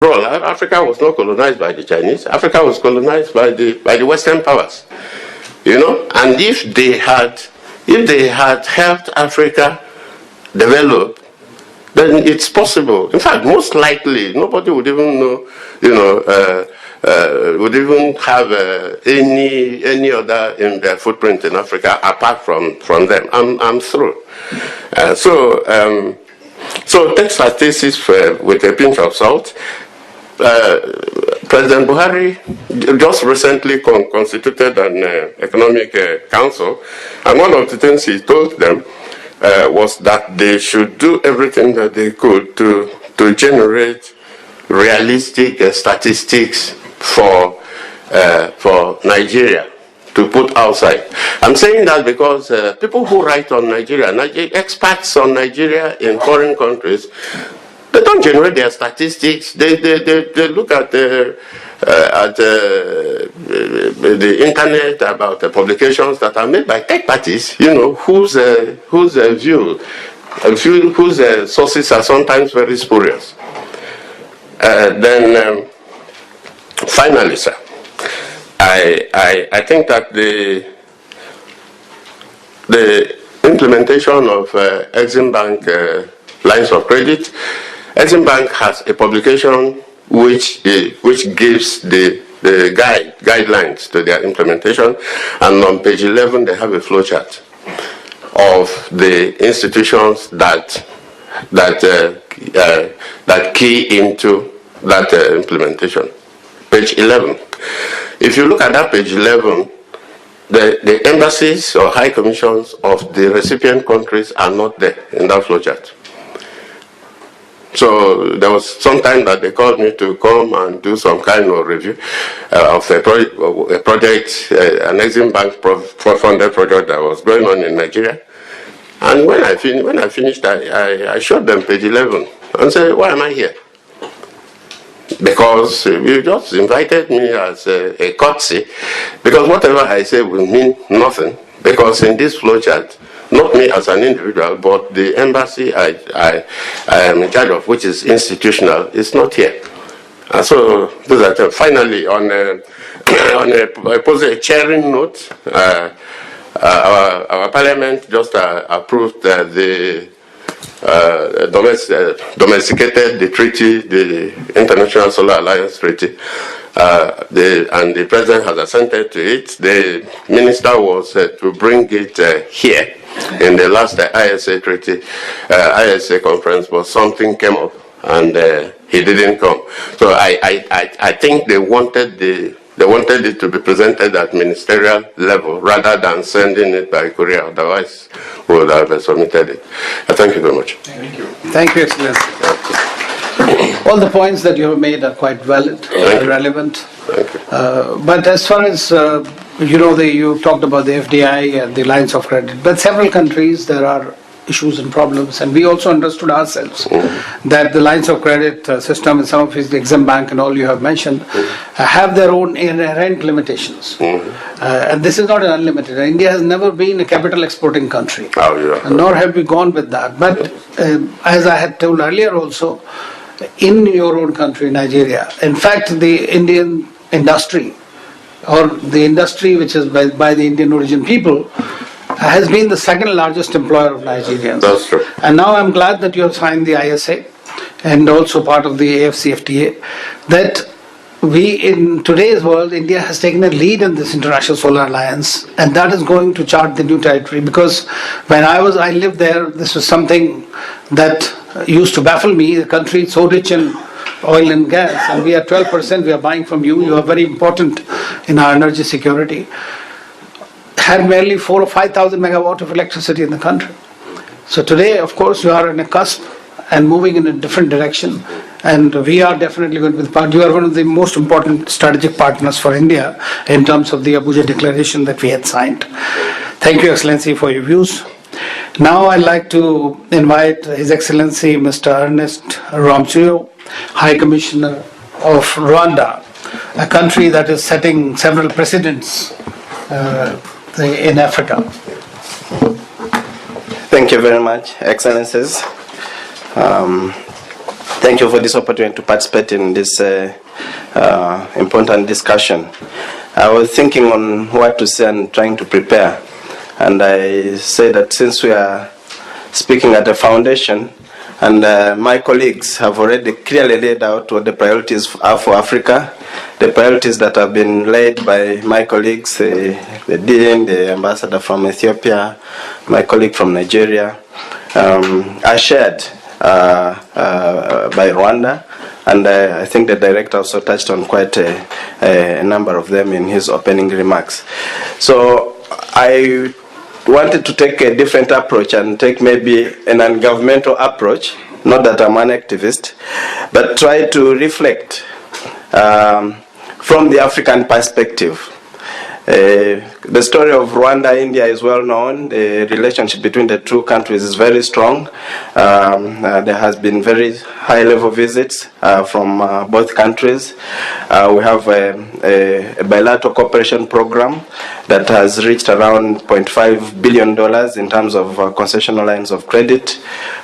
all, Africa was not colonized by the Chinese. Africa was colonized by the Western powers. You know, and if they had helped Africa develop, then it's possible. In fact, most likely, nobody would even know, would even have any other in their footprint in Africa apart from them. I'm through. So take statistics with a pinch of salt. President Buhari just recently constituted an economic council, and one of the things he told them was that they should do everything that they could to generate realistic statistics for Nigeria to put outside. I'm saying that because people who write on Nigeria, experts on Nigeria in foreign countries, they don't generate their statistics. They look at the internet about the publications that are made by third parties, whose sources are sometimes very spurious. Then finally, sir, I think that the implementation of Exim Bank lines of credit, Exim Bank has a publication which gives the guidelines to their implementation, and on page 11 they have a flowchart of the institutions that key into that implementation. Page 11. If you look at that page 11, the embassies or high commissions of the recipient countries are not there in that flowchart. So there was some time that they called me to come and do some kind of review of a project, an Exim Bank funded project that was going on in Nigeria. And when I finished, I showed them page 11 and said, why am I here? Because you just invited me as a courtesy, because whatever I say will mean nothing, because in this flowchart, not me as an individual, but the embassy I am in charge of, which is institutional, is not here. And so, finally, on a chairing note, our parliament just approved the domesticated the treaty, the International Solar Alliance Treaty, and the president has assented to it. The minister was to bring it here in the last ISA treaty, ISA conference, but something came up and he didn't come. So I think they wanted it to be presented at ministerial level rather than sending it by courier. Otherwise, we would have submitted it. Thank you very much. Thank you. Thank you, Excellency. All the points that you have made are quite valid, relevant. Thank you. But as far as you talked about the FDI and the lines of credit, but several countries there are issues and problems, and we also understood ourselves that the lines of credit system and some of the Exim Bank and all you have mentioned have their own inherent limitations. And this is not an unlimited. India has never been a capital exporting country, nor have we gone with that. But as I had told earlier also, in your own country, Nigeria, in fact, the Indian industry, or the industry which is by the Indian origin people, has been the second largest employer of Nigerians. That's true. And now I'm glad that you have signed the ISA and also part of the AFCFTA, that in today's world, India has taken a lead in this International Solar Alliance, and that is going to chart the new territory, because when I lived there, this was something that used to baffle me. The country is so rich in oil and gas, and we are 12%, we are buying from you. You are very important in our energy security. Had merely 4,000 or 5,000 megawatt of electricity in the country. So today, of course, you are in a cusp and moving in a different direction, and we are definitely going to be part. You are one of the most important strategic partners for India in terms of the Abuja Declaration that we had signed. Thank you, Excellency, for your views. Now I'd like to invite His Excellency Mr. Ernest Ramsey, High Commissioner of Rwanda, a country that is setting several precedents in Africa. Thank you very much, Excellencies. Thank you for this opportunity to participate in this important discussion. I was thinking on what to say and trying to prepare. And I say that since we are speaking at a foundation, and my colleagues have already clearly laid out what the priorities are for Africa, the priorities that have been laid by my colleagues, the Dean, the ambassador from Ethiopia, my colleague from Nigeria, are shared by Rwanda, and I think the director also touched on quite a number of them in his opening remarks. So I wanted to take a different approach and take maybe an ungovernmental approach, not that I'm an activist, but try to reflect from the African perspective. The story of Rwanda, India is well known. The relationship between the two countries is very strong. There has been very high-level visits from both countries. We have a bilateral cooperation program that has reached around $0.5 billion in terms of concessional lines of credit.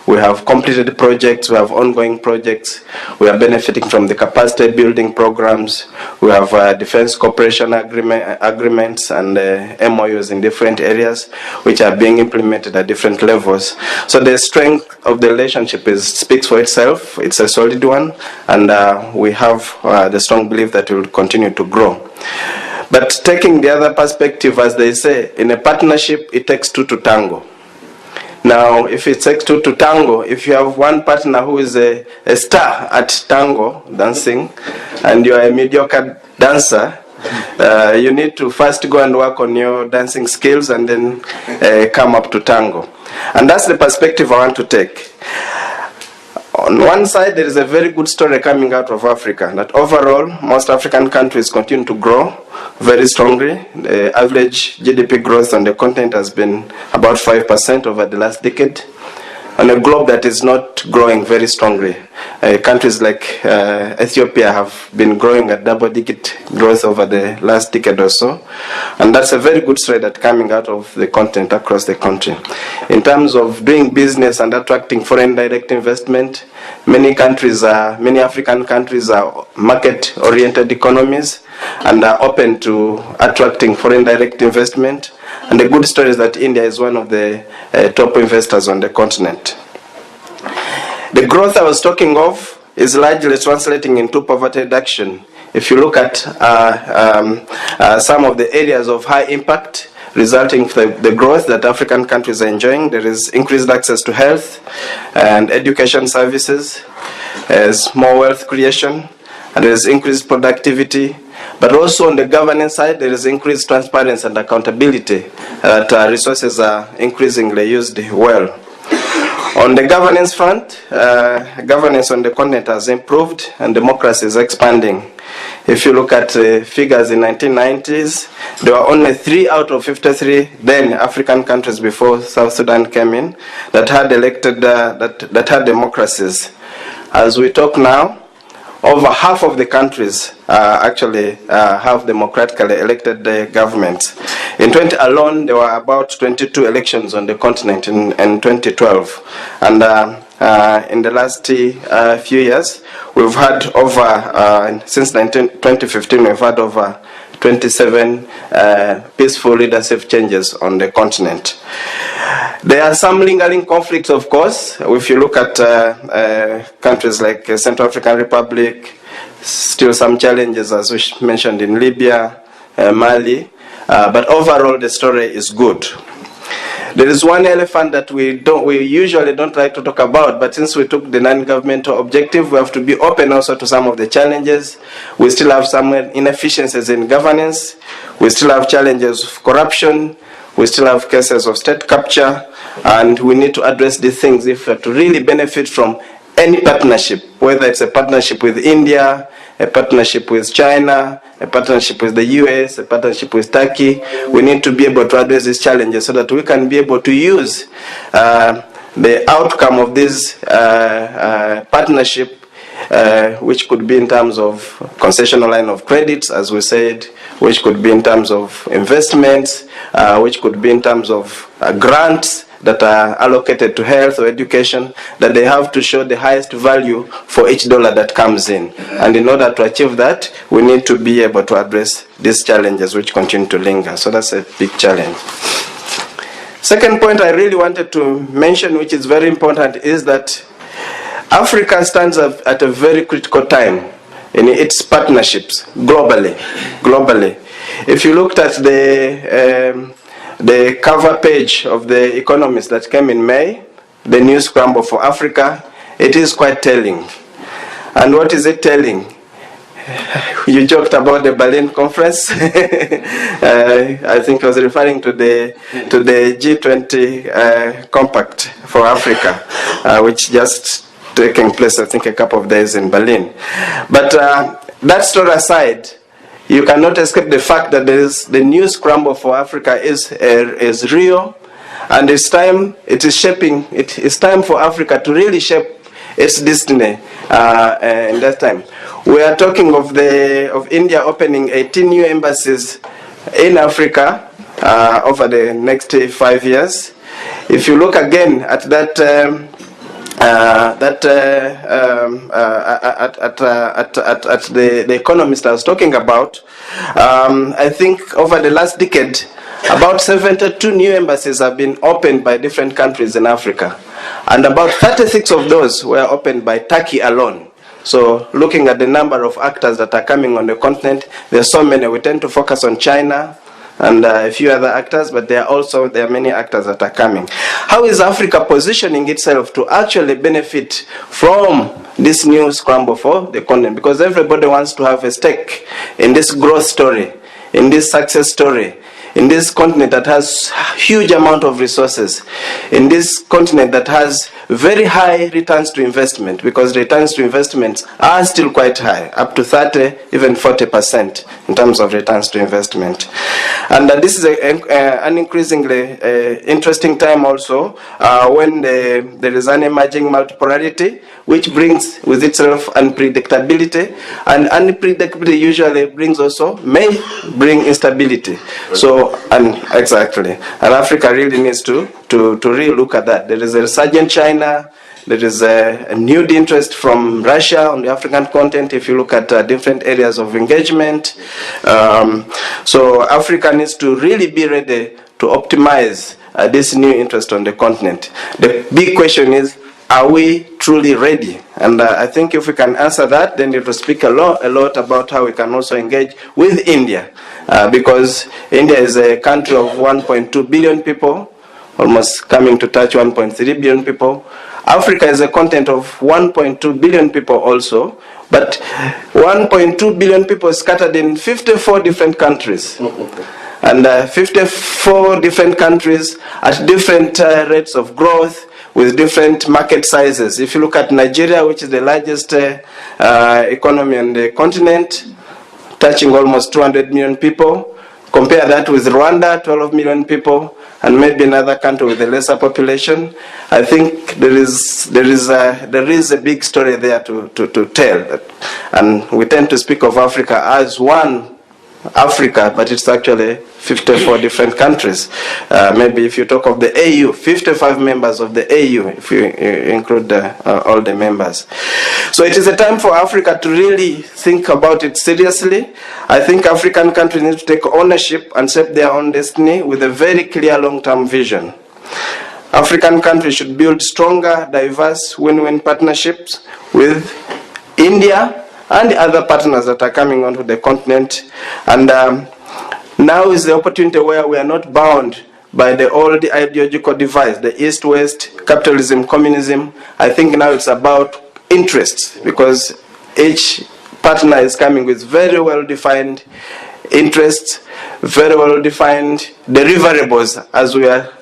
We have completed projects. We have ongoing projects. We are benefiting from the capacity building programs. We have defense cooperation agreements and MOUs in different areas, which are being implemented at different levels. So the strength of the relationship speaks for itself. It's a solid one, and we have the strong belief that it will continue to grow. But taking the other perspective, as they say, in a partnership, it takes two to tango. Now, if it takes two to tango, if you have one partner who is a star at tango dancing, and you are a mediocre dancer, you need to first go and work on your dancing skills and then come up to tango. And that's the perspective I want to take. On one side, there is a very good story coming out of Africa, that overall, most African countries continue to grow very strongly. The average GDP growth on the continent has been about 5% over the last decade, on a globe that is not growing very strongly. Countries like Ethiopia have been growing at double-digit growth over the last decade or so, and that's a very good story that's coming out of the continent across the country. In terms of doing business and attracting foreign direct investment, many African countries are market-oriented economies and are open to attracting foreign direct investment. And the good story is that India is one of the top investors on the continent. The growth I was talking of is largely translating into poverty reduction. If you look at some of the areas of high impact resulting from the growth that African countries are enjoying, there is increased access to health and education services, there's more wealth creation, and there is increased productivity. But also on the governance side, there is increased transparency and accountability, that resources are increasingly used well. On the governance front, governance on the continent has improved and democracy is expanding. If you look at figures in 1990s, there were only 3 out of 53 then African countries before South Sudan came in that had elected, that had democracies. As we talk now, over half of the countries actually have democratically elected governments. In 20 alone, there were about 22 elections on the continent in 2012. And in the last few years, we've had over, since 2015, we've had over 27 peaceful leadership changes on the continent. There are some lingering conflicts, of course. If you look at countries like Central African Republic, still some challenges, as we mentioned, in Libya, Mali, but overall the story is good. There is one elephant that we usually don't like to talk about, but since we took the non-governmental objective, we have to be open also to some of the challenges. We still have some inefficiencies in governance. We still have challenges of corruption. We still have cases of state capture, and we need to address these things if we're to really benefit from any partnership, whether it's a partnership with India, a partnership with China, a partnership with the US, a partnership with Turkey. We need to be able to address these challenges so that we can be able to use the outcome of this partnership, which could be in terms of concessional line of credits, as we said, which could be in terms of investments, which could be in terms of grants, that are allocated to health or education, that they have to show the highest value for each dollar that comes in. And in order to achieve that, we need to be able to address these challenges which continue to linger. So that's a big challenge. Second point I really wanted to mention, which is very important, is that Africa stands at a very critical time in its partnerships globally. If you looked at the cover page of The Economist that came in May, the new scramble for Africa, it is quite telling. And what is it telling? You joked about the Berlin conference. I think I was referring to the G20 compact for Africa, which just taking place, I think, a couple of days in Berlin. But that story aside, you cannot escape the fact that the new scramble for Africa is real, and it's time for Africa to really shape its destiny in that time. We are talking of India opening 18 new embassies in Africa over the next 5 years. If you look again at the Economist I was talking about, I think over the last decade, about 72 new embassies have been opened by different countries in Africa, and about 36 of those were opened by Turkey alone. So looking at the number of actors that are coming on the continent, there are so many. We tend to focus on China and a few other actors, but there are many actors that are coming. How is Africa positioning itself to actually benefit from this new scramble for the continent? Because everybody wants to have a stake in this growth story, in this success story, in this continent that has huge amount of resources, in this continent that has very high returns to investment, because returns to investments are still quite high, up to 30, even 40% in terms of returns to investment. And this is an increasingly interesting time also when there is an emerging multipolarity, which brings with itself unpredictability, and unpredictability usually may bring instability. So, and Africa really needs to really look at that. There is a resurgent China. There is a renewed interest from Russia on the African continent if you look at different areas of engagement. So Africa needs to really be ready to optimize this new interest on the continent. The big question is, are we truly ready? And I think if we can answer that, then it will speak a lot about how we can also engage with India. Because India is a country of 1.2 billion people, almost coming to touch 1.3 billion people. Africa is a continent of 1.2 billion people also, but 1.2 billion people scattered in 54 different countries. And 54 different countries at different rates of growth, with different market sizes. If you look at Nigeria, which is the largest economy on the continent, touching almost 200 million people, compare that with Rwanda, 12 million people, and maybe another country with a lesser population, I think there is a big story there to tell. And we tend to speak of Africa as one Africa, but it's actually 54 different countries. Maybe if you talk of the AU, 55 members of the AU, if you include all the members. So it is a time for Africa to really think about it seriously. I think African countries need to take ownership and shape their own destiny with a very clear long-term vision. African countries should build stronger, diverse, win-win partnerships with India and the other partners that are coming onto the continent. And now is the opportunity where we are not bound by the old ideological divide, the East-West, capitalism, communism. I think now it's about interests, because each partner is coming with very well-defined interests, very well-defined deliverables. As we are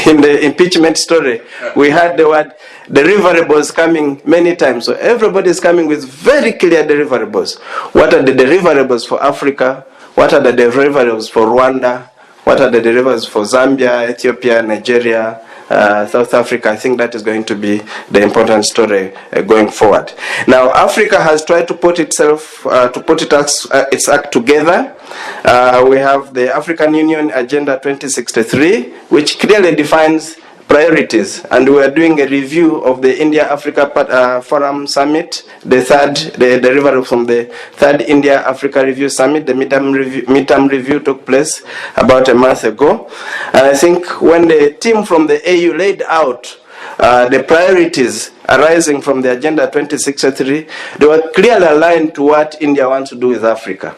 in the impeachment story, we had the word deliverables coming many times. So everybody is coming with very clear deliverables. What are the deliverables for Africa? What are the deliverables for Rwanda? What are the deliverables for Zambia, Ethiopia, Nigeria, South Africa. I think that is going to be the important story going forward. Now, Africa has tried to put its act together. We have the African Union Agenda 2063, which clearly defines priorities, and we are doing a review of the India-Africa Forum Summit, the delivery from the third India-Africa Review Summit. The midterm review took place about a month ago. And I think when the team from the AU laid out the priorities arising from the Agenda 2063, they were clearly aligned to what India wants to do with Africa.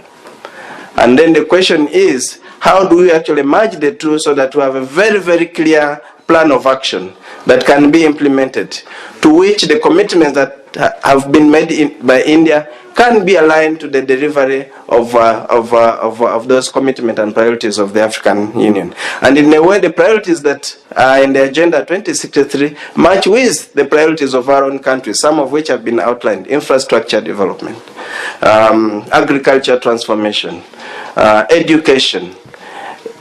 And then the question is, how do we actually merge the two so that we have a very, very clear plan of action that can be implemented, to which the commitments that have been made by India can be aligned to the delivery of those commitments and priorities of the African Union. And in a way, the priorities that are in the Agenda 2063 match with the priorities of our own country, some of which have been outlined: infrastructure development, agriculture transformation, education,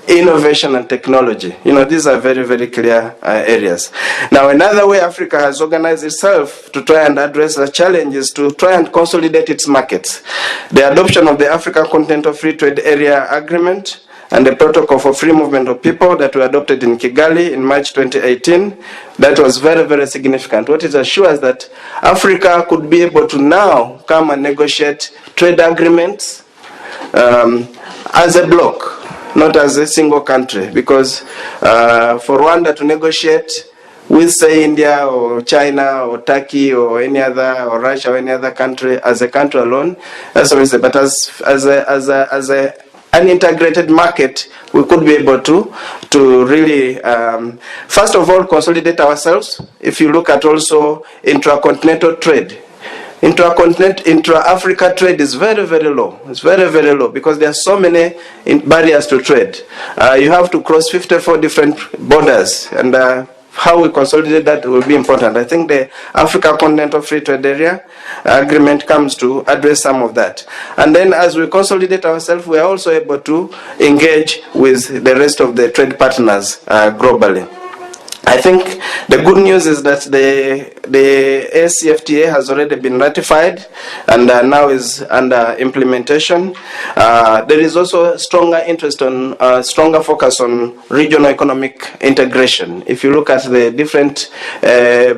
innovation and technology. These are very, very clear areas. Now, another way Africa has organized itself to try and address the challenge is to try and consolidate its markets. The adoption of the African Continental Free Trade Area Agreement and the Protocol for Free Movement of People that were adopted in Kigali in March 2018, that was very, very significant. What it assures that Africa could be able to now come and negotiate trade agreements as a bloc, not as a single country, because for Rwanda to negotiate with, say, India or China or Turkey or any other, or Russia or any other country as a country alone, that's what we say. But as an integrated market, we could be able to really, first of all, consolidate ourselves. If you look at also intracontinental trade, intra-Africa trade is very, very low. It's very, very low because there are so many barriers to trade. You have to cross 54 different borders, and how we consolidate that will be important. I think the Africa Continental Free Trade Area Agreement comes to address some of that. And then as we consolidate ourselves, we are also able to engage with the rest of the trade partners globally. I think the good news is that the ACFTA has already been ratified and now is under implementation. There is also stronger interest on, stronger focus on regional economic integration. If you look at the different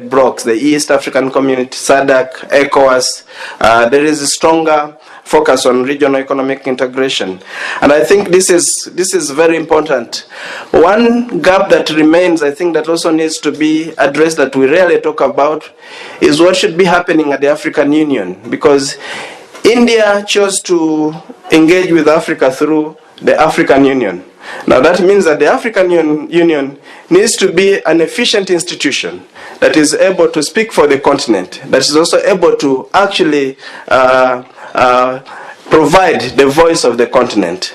blocs, the East African Community, SADC, ECOWAS, there is a stronger focus on regional economic integration. And I think this is very important. One gap that remains, I think, that also needs to be addressed that we rarely talk about is what should be happening at the African Union, because India chose to engage with Africa through the African Union. Now that means that the African Union needs to be an efficient institution that is able to speak for the continent, that is also able to actually provide the voice of the continent.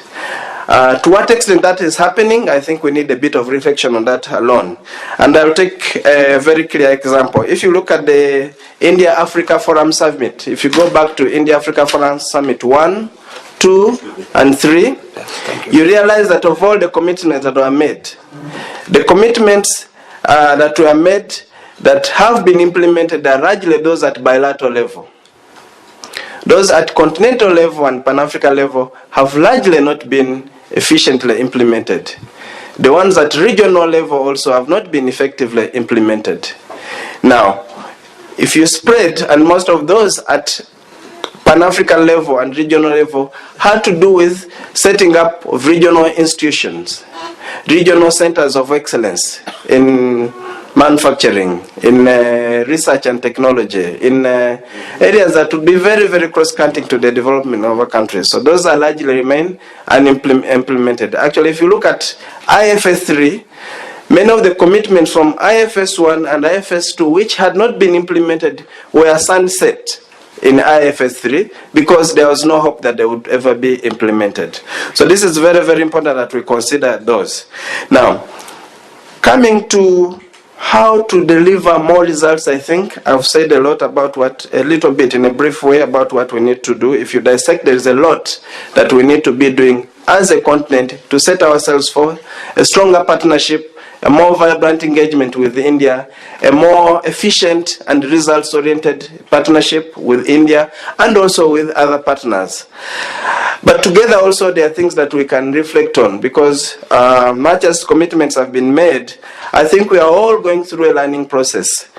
To what extent that is happening, I think we need a bit of reflection on that alone. And I'll take a very clear example. If you look at the India-Africa Forum Summit, if you go back to India-Africa Forum Summit 1, 2, and 3, you realize that of all the commitments that were made, the commitments that were made that have been implemented are largely those at bilateral level. Those at continental level and Pan-African level have largely not been efficiently implemented. The ones at regional level also have not been effectively implemented. Now, if you spread, and most of those at Pan-African level and regional level had to do with setting up of regional institutions, regional centers of excellence in manufacturing, in research and technology, in areas that would be very, very cross-cutting to the development of our countries. So those are largely remain unimplemented. Actually, if you look at IFS 3, many of the commitments from IFS 1 and IFS 2, which had not been implemented, were sunset in IFS 3 because there was no hope that they would ever be implemented. So this is very, very important that we consider those. Now, coming to how to deliver more results, I think I've said a lot about a little bit in a brief way about what we need to do. If you dissect, there is a lot that we need to be doing as a continent to set ourselves for a stronger partnership, a more vibrant engagement with India, a more efficient and results-oriented partnership with India and also with other partners. But together also there are things that we can reflect on, because much as commitments have been made, I think we are all going through a learning process.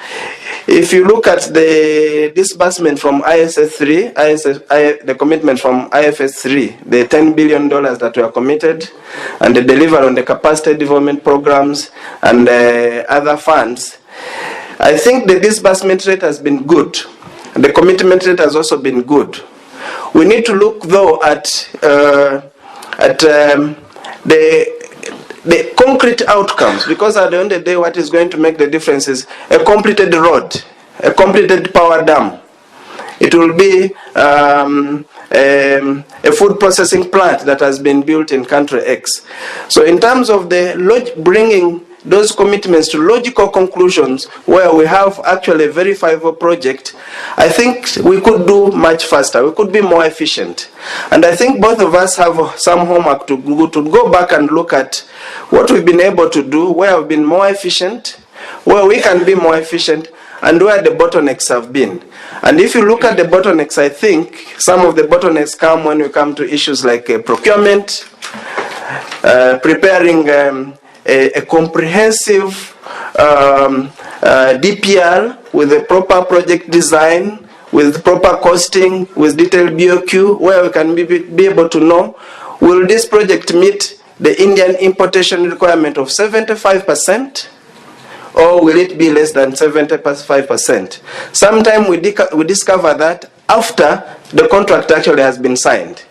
If you look at the disbursement from ISS3, the commitment from IFS3, the $10 billion that were committed, and the delivery on the capacity development programs and other funds, I think the disbursement rate has been good. The commitment rate has also been good. We need to look, though, at the concrete outcomes, because at the end of the day, what is going to make the difference is a completed road, a completed power dam. It will be a food processing plant that has been built in country X. So in terms of the bringing those commitments to logical conclusions where we have actually a verifiable project, I think we could do much faster, we could be more efficient. And I think both of us have some homework to go back and look at what we've been able to do, where we've been more efficient, where we can be more efficient, and where the bottlenecks have been. And if you look at the bottlenecks, I think some of the bottlenecks come when we come to issues like procurement, preparing a comprehensive DPR with a proper project design, with proper costing, with detailed BOQ, where we can be able to know, will this project meet the Indian importation requirement of 75%? Or will it be less than 75%? Sometimes we discover that after the contract actually has been signed.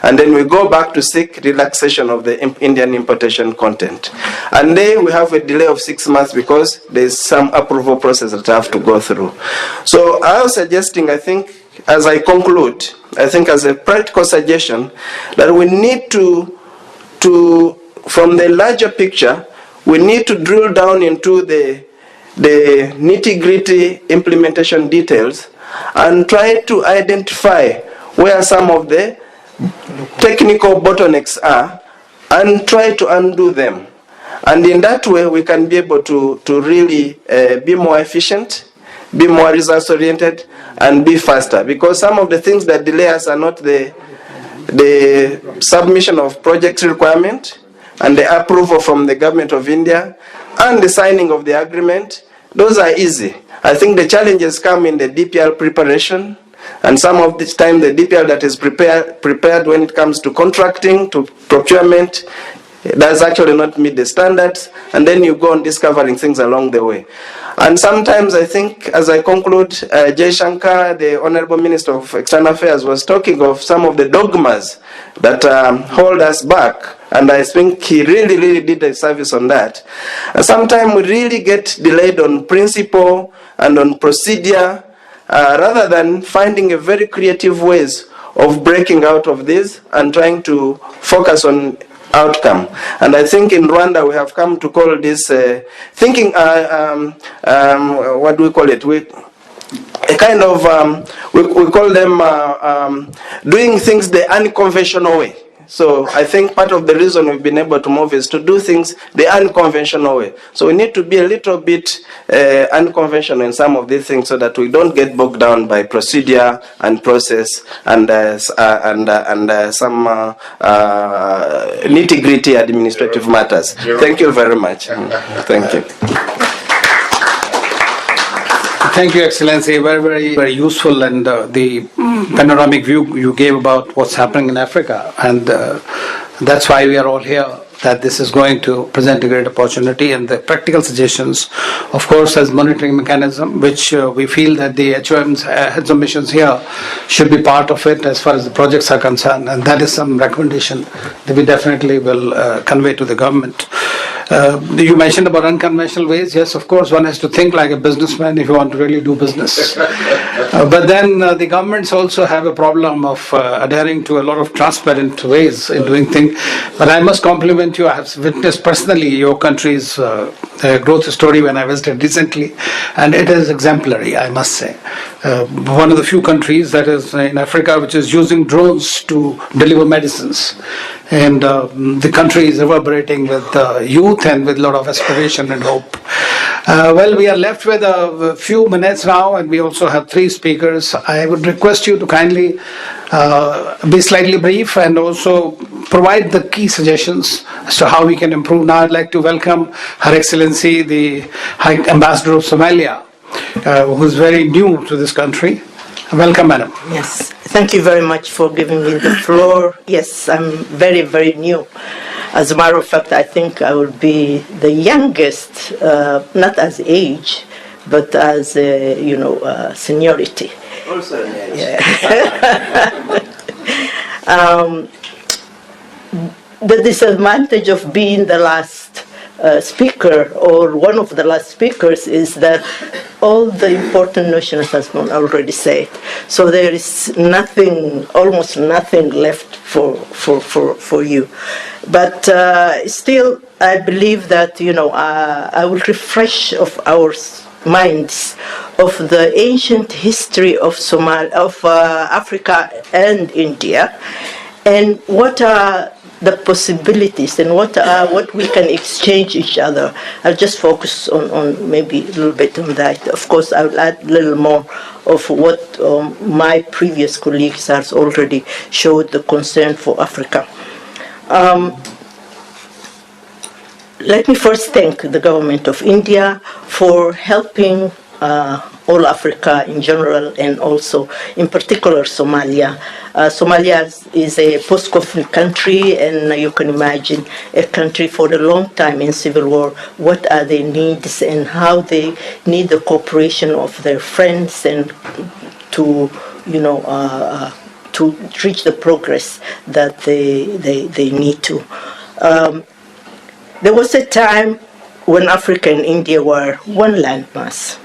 And then we go back to seek relaxation of the Indian importation content. And then we have a delay of 6 months because there's some approval process that I have to go through. So I was suggesting, I think, as I conclude, I think as a practical suggestion, that we need to from the larger picture, we need to drill down into the nitty-gritty implementation details and try to identify where some of the technical bottlenecks are and try to undo them. And in that way, we can be able to really be more efficient, be more results-oriented, and be faster. Because some of the things that delay us are not the submission of project requirement and the approval from the government of India and the signing of the agreement. Those are easy. I think the challenges come in the DPR preparation, and some of this time the DPR that is prepared when it comes to contracting, to procurement, does actually not meet the standards, and then you go on discovering things along the way. And sometimes I think, as I conclude, Jay Shankar, the Honorable Minister of External Affairs, was talking of some of the dogmas that hold us back, and I think he really did a service on that. And sometimes we really get delayed on principle and on procedure, rather than finding a very creative ways of breaking out of this and trying to focus on outcome. And I think in Rwanda we have come to call this thinking, what do we call it? A kind of, we call them doing things the unconventional way. So I think part of the reason we've been able to move is to do things the unconventional way. So we need to be a little bit unconventional in some of these things so that we don't get bogged down by procedure and process and some nitty-gritty administrative matters. Thank you very much. Thank you. Thank you, Excellency. Very useful, and the panoramic view you gave about what's happening in Africa. And that's why we are all here, that this is going to present a great opportunity. And the practical suggestions, of course, as monitoring mechanism, which we feel that the HOM's heads of missions here should be part of it as far as the projects are concerned. And that is some recommendation that we definitely will convey to the government. You mentioned about unconventional ways. Yes, of course, one has to think like a businessman if you want to really do business. But then the governments also have a problem of adhering to a lot of transparent ways in doing things. But I must compliment you. I have witnessed personally your country's growth story when I visited recently, and it is exemplary, I must say. One of the few countries that is in Africa which is using drones to deliver medicines. and the country is reverberating with youth and with a lot of aspiration and hope. Well, we are left with a few minutes now, and we also have 3 speakers. I would request you to kindly be slightly brief and also provide the key suggestions as to how we can improve. Now I'd like to welcome Her Excellency, the High Ambassador of Somalia, who is very new to this country. Welcome, Madam. Yes, thank you very much for giving me the floor. Yes, I'm very, very new. As a matter of fact, I think I will be the youngest, not as age, but as, seniority. Also, yes. Yeah. The disadvantage of being the last speaker, or one of the last speakers, is that all the important notions has been already said. So there is nothing, almost nothing left for you. But still, I believe that, I will refresh of our minds of the ancient history of Africa and India, and what are the possibilities and what we can exchange each other. I'll just focus on maybe a little bit on that. Of course, I'll add a little more of what my previous colleagues has already showed the concern for Africa. Let me first thank the government of India for helping all Africa in general, and also in particular Somalia. Somalia is a post-conflict country, and you can imagine a country for a long time in civil war. What are their needs and how they need the cooperation of their friends and to reach the progress that they need to. There was a time when Africa and India were one landmass.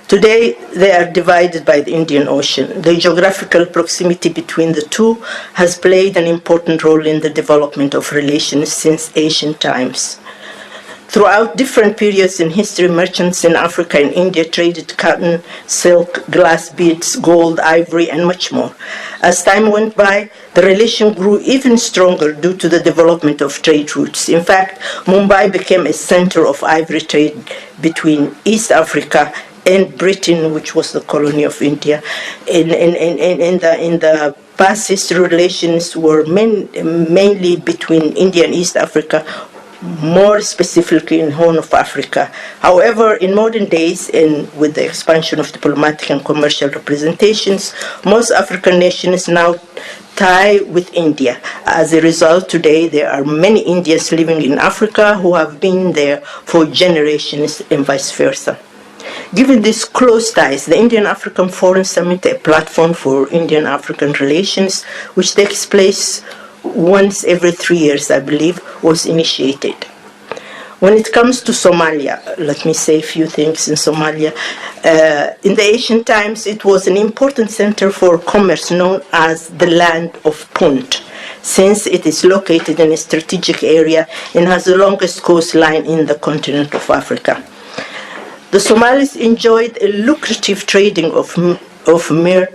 Today, they are divided by the Indian Ocean. The geographical proximity between the two has played an important role in the development of relations since ancient times. Throughout different periods in history, merchants in Africa and India traded cotton, silk, glass beads, gold, ivory, and much more. As time went by, the relation grew even stronger due to the development of trade routes. In fact, Mumbai became a center of ivory trade between East Africa and Britain, which was the colony of India. In the past history, relations were mainly between India and East Africa, more specifically in Horn of Africa. However, in modern days, and with the expansion of diplomatic and commercial representations, most African nations now tie with India. As a result, today there are many Indians living in Africa who have been there for generations and vice versa. Given these close ties, the Indian-African Foreign Summit, a platform for Indian-African relations, which takes place once every 3 years, I believe, was initiated. When it comes to Somalia, let me say a few things in Somalia. In the ancient times, it was an important center for commerce known as the Land of Punt, since it is located in a strategic area and has the longest coastline in the continent of Africa. The Somalis enjoyed a lucrative trading of myrrh,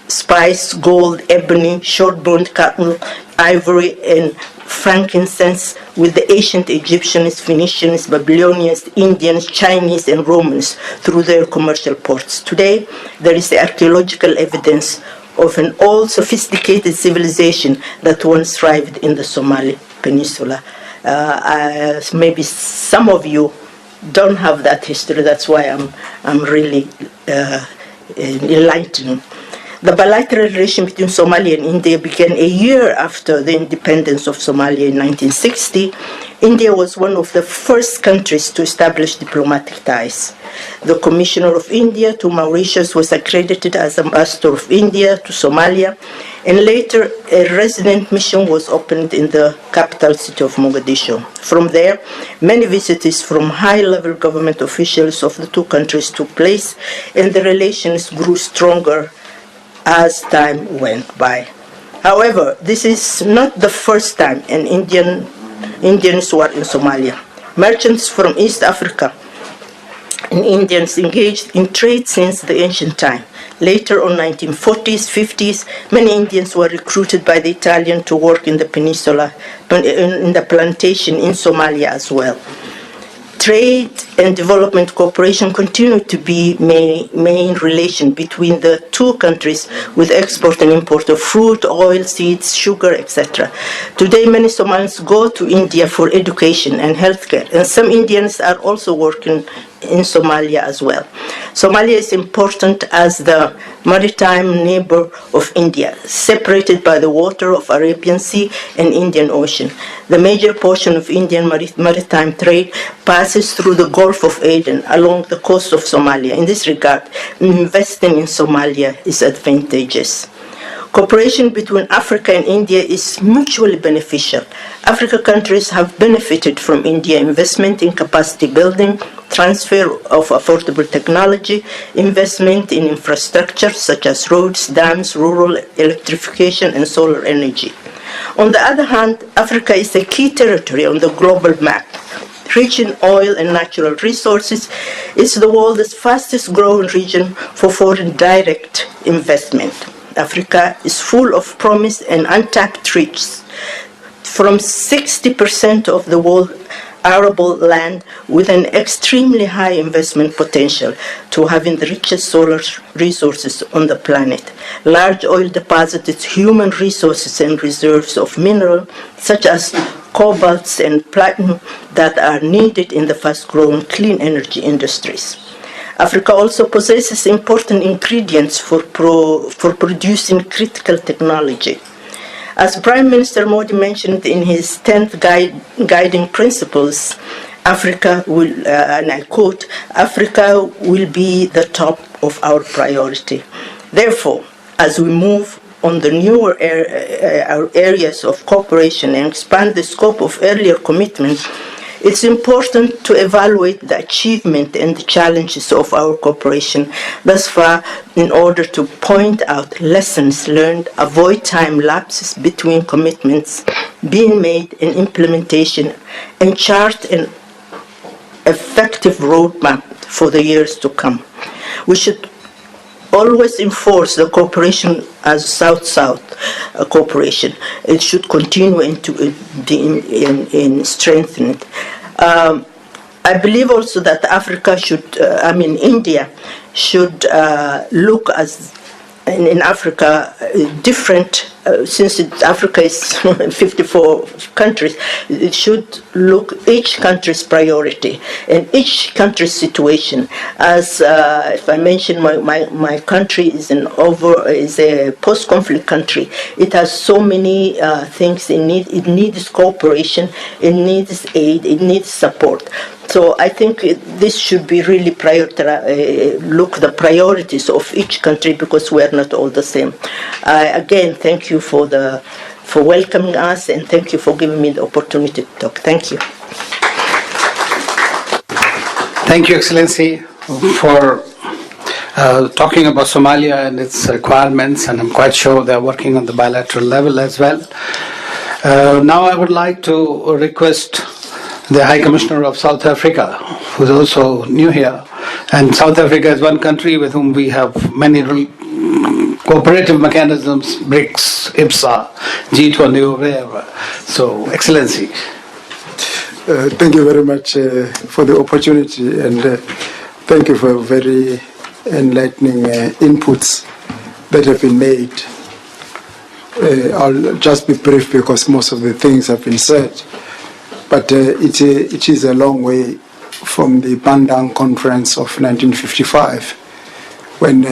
spice, gold, ebony, short-boned cotton, ivory, and frankincense with the ancient Egyptians, Phoenicians, Babylonians, Indians, Chinese, and Romans through their commercial ports. Today, there is archaeological evidence of an old, sophisticated civilization that once thrived in the Somali Peninsula. Maybe some of you don't have that history. That's why I'm really enlightened. The bilateral relation between Somalia and India began a year after the independence of Somalia in 1960. India was one of the first countries to establish diplomatic ties. The Commissioner of India to Mauritius was accredited as Ambassador of India to Somalia, and later a resident mission was opened in the capital city of Mogadishu. From there, many visits from high-level government officials of the two countries took place, and the relations grew stronger as time went by. However, this is not the first time an Indians were in Somalia. Merchants from East Africa and Indians engaged in trade since the ancient time. Later on 1940s, 50s, many Indians were recruited by the Italian to work in the peninsula, in the plantation in Somalia as well. Trade and development cooperation continued to be main relation between the two countries, with export and import of fruit, oil, seeds, sugar, etc. Today, many Somalians go to India for education and healthcare, and some Indians are also working in Somalia as well. Somalia is important as the maritime neighbor of India, separated by the water of Arabian Sea and Indian Ocean. The major portion of Indian maritime trade passes through the Gulf of Aden along the coast of Somalia. In this regard, investing in Somalia is advantageous. Cooperation between Africa and India is mutually beneficial. African countries have benefited from India investment in capacity building, transfer of affordable technology, investment in infrastructure such as roads, dams, rural electrification, and solar energy. On the other hand, Africa is a key territory on the global map. Rich in oil and natural resources, it's the world's fastest growing region for foreign direct investment. Africa is full of promise and untapped riches. From 60% of the world arable land with an extremely high investment potential to having the richest solar resources on the planet. Large oil deposits, human resources and reserves of mineral such as cobalts and platinum that are needed in the fast-growing clean energy industries. Africa also possesses important ingredients for producing critical technology. As Prime Minister Modi mentioned in his 10th guiding principles, Africa will, and I quote, Africa will be the top of our priority. Therefore, as we move on the newer areas of cooperation and expand the scope of earlier commitments, it's important to evaluate the achievement and the challenges of our cooperation thus far in order to point out lessons learned, avoid time lapses between commitments being made and implementation, and chart an effective roadmap for the years to come. We should always enforce the cooperation as South-South cooperation. It should continue in strengthening it. I believe also that Africa should, India should look as in Africa different, since Africa is 54 countries, it should look each country's priority and each country's situation. As if I mention, my country is a post-conflict country. It has so many things it needs. It needs cooperation, it needs aid, it needs support. So I think this should be really look the priorities of each country, because we are not all the same. Again, thank you for welcoming us, and thank you for giving me the opportunity to talk. Thank you. Thank you, Excellency, for talking about Somalia and its requirements, and I'm quite sure they're working on the bilateral level as well. Now I would like to request the High Commissioner of South Africa, who is also new here. And South Africa is one country with whom we have many cooperative mechanisms, BRICS, IPSA, G20, wherever. So, Excellency. Thank you very much for the opportunity, and thank you for very enlightening inputs that have been made. I'll just be brief because most of the things have been said. But it is a long way from the Bandung Conference of 1955, when